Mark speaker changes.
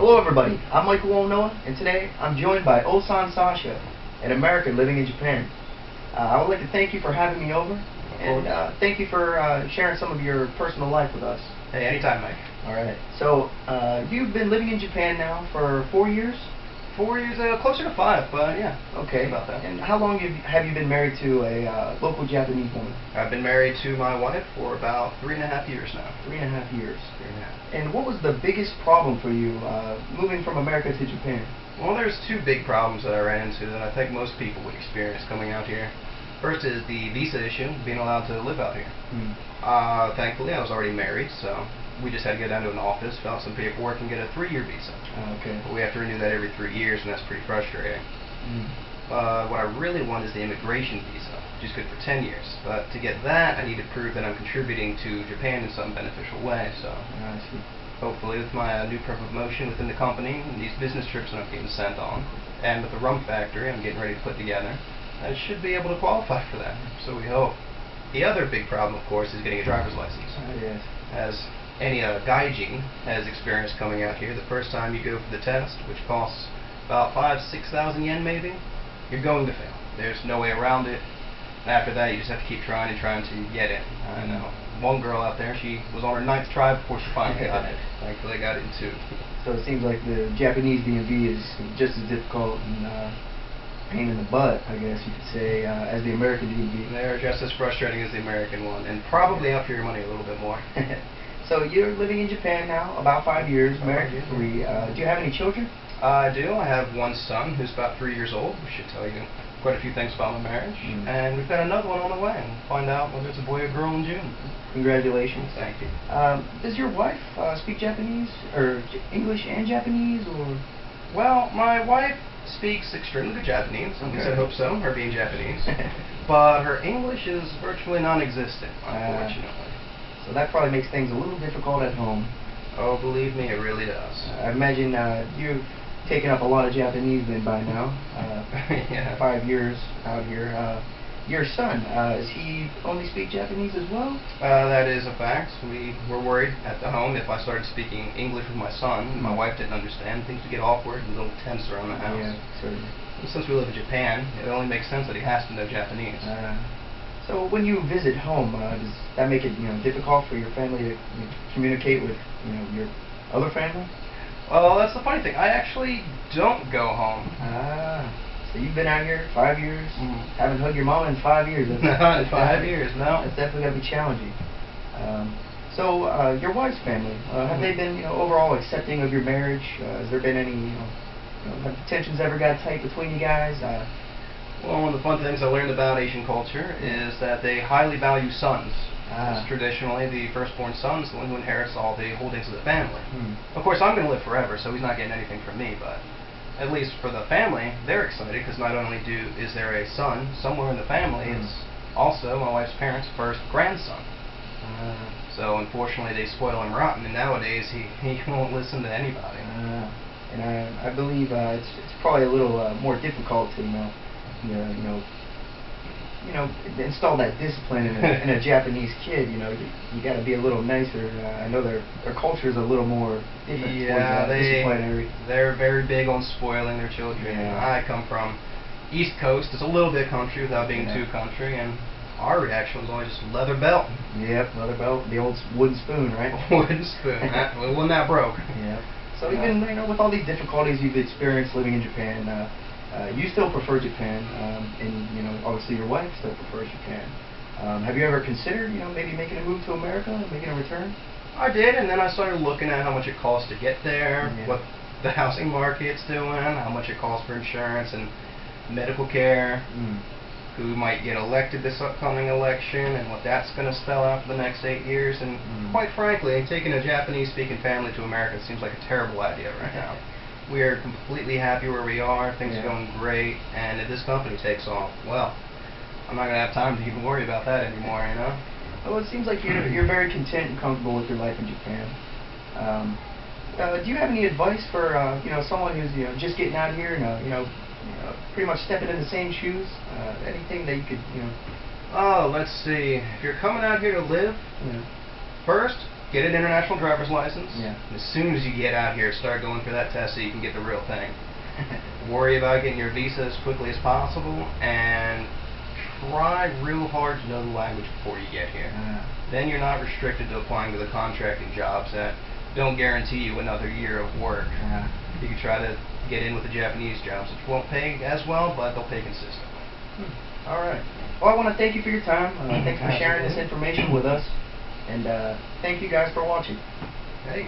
Speaker 1: Hello everybody, I'm Michael Noah, and today I'm joined by Osan Sasha, an American living in Japan. I would like to thank you for having me over, and thank you for sharing some of your personal life with us.
Speaker 2: Hey, anytime, Mike.
Speaker 1: Alright, so you've been living in Japan now for 4 years?
Speaker 2: 4 years, closer to 5, but yeah.
Speaker 1: Okay.
Speaker 2: About that.
Speaker 1: And how long have you been married to a local Japanese woman?
Speaker 2: I've been married to my wife for about 3.5 years now.
Speaker 1: 3.5 years.
Speaker 2: 3.5.
Speaker 1: And what was the biggest problem for you moving from America to Japan?
Speaker 2: Well, there's two big problems that I ran into that I think most people would experience coming out here. First is the visa issue, being allowed to live out here. Thankfully, I was already married, so we just had to go down to an office, fill out some paperwork, and get a 3-year visa.
Speaker 1: Okay.
Speaker 2: But we have to renew that every 3 years, and that's pretty frustrating. What I really want is the immigration visa, which is good for 10 years. But to get that, I need to prove that I'm contributing to Japan in some beneficial way. So hopefully, with my new promotion within the company, and these business trips that I'm getting sent on, and with the rum factory I'm getting ready to put together, I should be able to qualify for that. So we hope. The other big problem, of course, is getting a driver's license.
Speaker 1: Yes.
Speaker 2: As any gaijin has experienced coming out here, the first time you go for the test, which costs about 5,000–6,000 yen maybe, you're going to fail. There's no way around it. After that, you just have to keep trying to get in. I know one girl out there, she was on her 9th try before she finally got it. Thankfully, got it in 2.
Speaker 1: So it seems like the Japanese DMV is just as difficult and pain in the butt, I guess you could say, as the American DMV.
Speaker 2: They're just as frustrating as the American one, and probably up your money a little bit more.
Speaker 1: So you're living in Japan now, about 5 years, married to 3. Do you have any children?
Speaker 2: I do. I have one son who's about 3 years old, which should tell you quite a few things about my marriage. And we've got another one on the way, and we'll find out whether it's a boy or girl in June.
Speaker 1: Congratulations.
Speaker 2: Thank you.
Speaker 1: Does your wife speak Japanese, or English and Japanese, or?
Speaker 2: Well, my wife speaks extremely good Japanese, at least I hope so, her being Japanese. But her English is virtually non-existent, unfortunately.
Speaker 1: So that probably makes things a little difficult at home.
Speaker 2: Oh, believe me, it really does.
Speaker 1: I imagine you've taken up a lot of Japanese then by now.
Speaker 2: Yeah.
Speaker 1: 5 years out here. Your son, does he only speak Japanese as well?
Speaker 2: That is a fact. We were worried at the home if I started speaking English with my son. My wife didn't understand. Things would get awkward and a little tense around the house.
Speaker 1: Yeah, certainly.
Speaker 2: Since we live in Japan, it only makes sense that he has to know Japanese.
Speaker 1: So when you visit home, does that make it difficult for your family to communicate with your other family?
Speaker 2: Well, that's the funny thing. I actually don't go home.
Speaker 1: So you've been out here 5 years, haven't hugged your mom in 5 years.
Speaker 2: Not in 5 years, no.
Speaker 1: That's definitely going to be challenging. So your wife's family, have they been overall accepting of your marriage? Has there been any, have tensions ever got tight between you guys?
Speaker 2: Well, one of the fun things I learned about Asian culture is that they highly value sons. Traditionally, the firstborn son is the one who inherits all the holdings of the family. Of course, I'm going to live forever, so he's not getting anything from me, but at least for the family, they're excited because not only is there a son somewhere in the family, it's also my wife's parents' first grandson. So unfortunately, they spoil him rotten, and nowadays he won't listen to anybody.
Speaker 1: And I believe it's probably a little more difficult to install that discipline in a Japanese kid. You got to be a little nicer. I know their culture is a little more different.
Speaker 2: Yeah,
Speaker 1: disciplinary.
Speaker 2: They're very big on spoiling their children.
Speaker 1: Yeah.
Speaker 2: I come from East Coast. It's a little bit country without being too country, and our reaction was always just leather belt.
Speaker 1: Yep, leather belt, the old wooden spoon, right?
Speaker 2: Wooden spoon. When that broke.
Speaker 1: Yeah. So even with all these difficulties you've experienced living in Japan, you still prefer Japan, and obviously your wife still prefers Japan. Have you ever considered maybe making a move to America and making a return?
Speaker 2: I did, and then I started looking at how much it costs to get there, what the housing market's doing, how much it costs for insurance and medical care, who might get elected this upcoming election, and what that's going to spell out for the next 8 years. And quite frankly, taking a Japanese-speaking family to America seems like a terrible idea right now. We are completely happy where we are. Things are going great, and if this company takes off, well, I'm not going to have time to even worry about that anymore,
Speaker 1: Well, it seems like you're very content and comfortable with your life in Japan. Do you have any advice for someone who's just getting out here and pretty much stepping in the same shoes? Anything that you could
Speaker 2: Oh, let's see. If you're coming out here to live, first, get an international driver's license.
Speaker 1: Yeah.
Speaker 2: And as soon as you get out here, start going for that test so you can get the real thing. Worry about getting your visa as quickly as possible, and try real hard to know the language before you get here. Then you're not restricted to applying to the contracting jobs that don't guarantee you another year of work. You can try to get in with the Japanese jobs, which won't pay as well, but they'll pay consistently.
Speaker 1: All right. Well, I want to thank you for your time. Thanks for sharing this information with us. And thank you guys for watching.
Speaker 2: Hey.